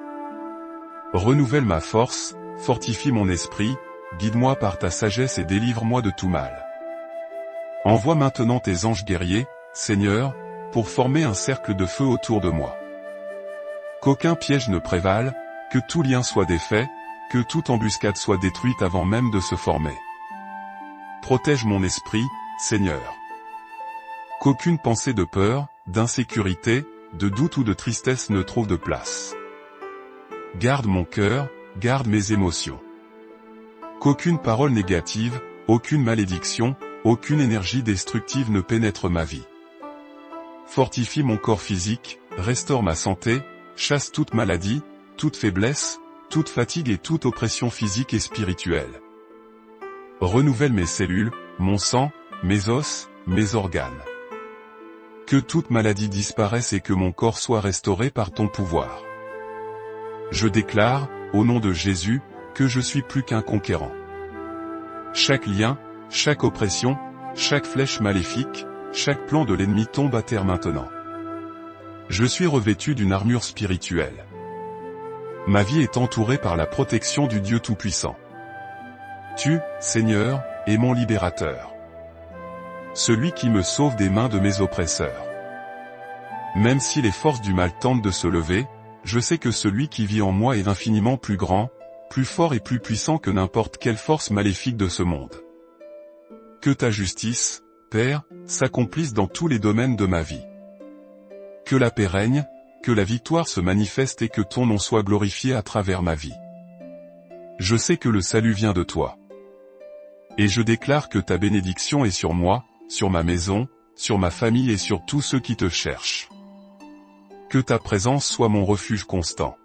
Renouvelle ma force, fortifie mon esprit, guide-moi par ta sagesse et délivre-moi de tout mal. Envoie maintenant tes anges guerriers, Seigneur, pour former un cercle de feu autour de moi. Qu'aucun piège ne prévale, que tout lien soit défait, que toute embuscade soit détruite avant même de se former. Protège mon esprit, Seigneur. Qu'aucune pensée de peur, d'insécurité, de doute ou de tristesse ne trouve de place. Garde mon cœur, garde mes émotions. Qu'aucune parole négative, aucune malédiction, aucune énergie destructive ne pénètre ma vie. Fortifie mon corps physique, restaure ma santé, chasse toute maladie, toute faiblesse, toute fatigue et toute oppression physique et spirituelle. Renouvelle mes cellules, mon sang, mes os, mes organes. Que toute maladie disparaisse et que mon corps soit restauré par ton pouvoir. Je déclare, au nom de Jésus, que je suis plus qu'un conquérant. Chaque lien, chaque oppression, chaque flèche maléfique, chaque plan de l'ennemi tombe à terre maintenant. Je suis revêtu d'une armure spirituelle. Ma vie est entourée par la protection du Dieu Tout-Puissant. Tu, Seigneur, es mon libérateur. Celui qui me sauve des mains de mes oppresseurs. Même si les forces du mal tentent de se lever, je sais que celui qui vit en moi est infiniment plus grand, plus fort et plus puissant que n'importe quelle force maléfique de ce monde. Que ta justice, Père, s'accomplisse dans tous les domaines de ma vie. Que la paix règne, que la victoire se manifeste et que ton nom soit glorifié à travers ma vie. Je sais que le salut vient de toi. Et je déclare que ta bénédiction est sur moi, sur ma maison, sur ma famille et sur tous ceux qui te cherchent. Que ta présence soit mon refuge constant.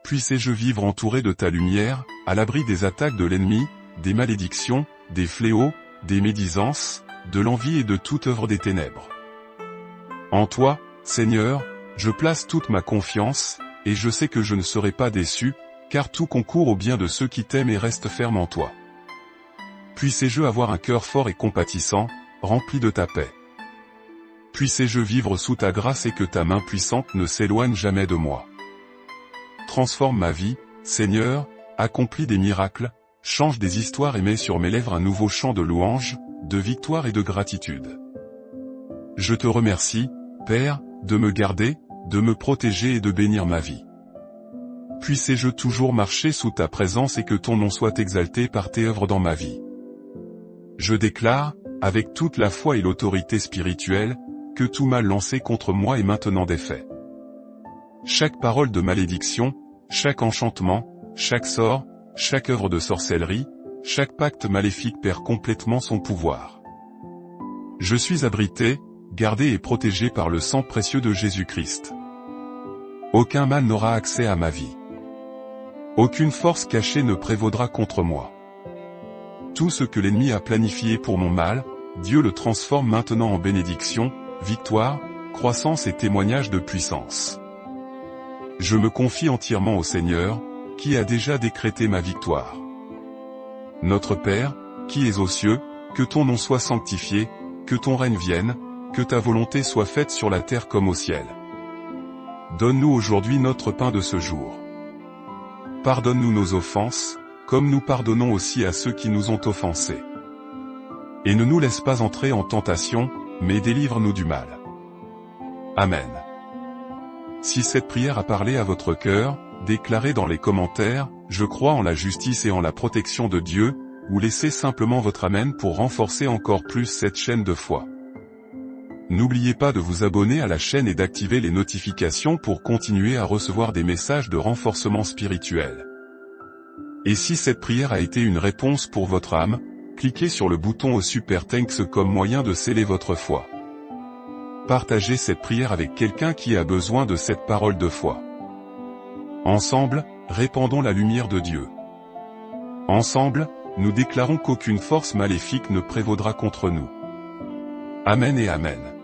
Puisse-je vivre entouré de ta lumière, à l'abri des attaques de l'ennemi, des malédictions, des fléaux, des médisances, de l'envie et de toute œuvre des ténèbres. En toi, Seigneur, je place toute ma confiance, et je sais que je ne serai pas déçu, car tout concourt au bien de ceux qui t'aiment et restent fermes en toi. Puisse-je avoir un cœur fort et compatissant, rempli de ta paix. Puisse-je vivre sous ta grâce et que ta main puissante ne s'éloigne jamais de moi. Transforme ma vie, Seigneur, accomplis des miracles, change des histoires et mets sur mes lèvres un nouveau chant de louange, de victoire et de gratitude. Je te remercie, Père, de me garder, de me protéger et de bénir ma vie. Puisse-je toujours marcher sous ta présence et que ton nom soit exalté par tes œuvres dans ma vie. Je déclare, avec toute la foi et l'autorité spirituelle, que tout mal lancé contre moi est maintenant défait. Chaque parole de malédiction, chaque enchantement, chaque sort, chaque œuvre de sorcellerie, chaque pacte maléfique perd complètement son pouvoir. Je suis abrité, gardé et protégé par le sang précieux de Jésus-Christ. Aucun mal n'aura accès à ma vie. Aucune force cachée ne prévaudra contre moi. Tout ce que l'ennemi a planifié pour mon mal, Dieu le transforme maintenant en bénédiction, victoire, croissance et témoignage de puissance. Je me confie entièrement au Seigneur, qui a déjà décrété ma victoire. Notre Père, qui es aux cieux, que ton nom soit sanctifié, que ton règne vienne, que ta volonté soit faite sur la terre comme au ciel. Donne-nous aujourd'hui notre pain de ce jour. Pardonne-nous nos offenses, comme nous pardonnons aussi à ceux qui nous ont offensés. Et ne nous laisse pas entrer en tentation, mais délivre-nous du mal. Amen. Si cette prière a parlé à votre cœur, déclarez dans les commentaires, je crois en la justice et en la protection de Dieu, ou laissez simplement votre Amen pour renforcer encore plus cette chaîne de foi. N'oubliez pas de vous abonner à la chaîne et d'activer les notifications pour continuer à recevoir des messages de renforcement spirituel. Et si cette prière a été une réponse pour votre âme, cliquez sur le bouton au Super Thanks comme moyen de sceller votre foi. Partagez cette prière avec quelqu'un qui a besoin de cette parole de foi. Ensemble, répandons la lumière de Dieu. Ensemble, nous déclarons qu'aucune force maléfique ne prévaudra contre nous. Amen et Amen.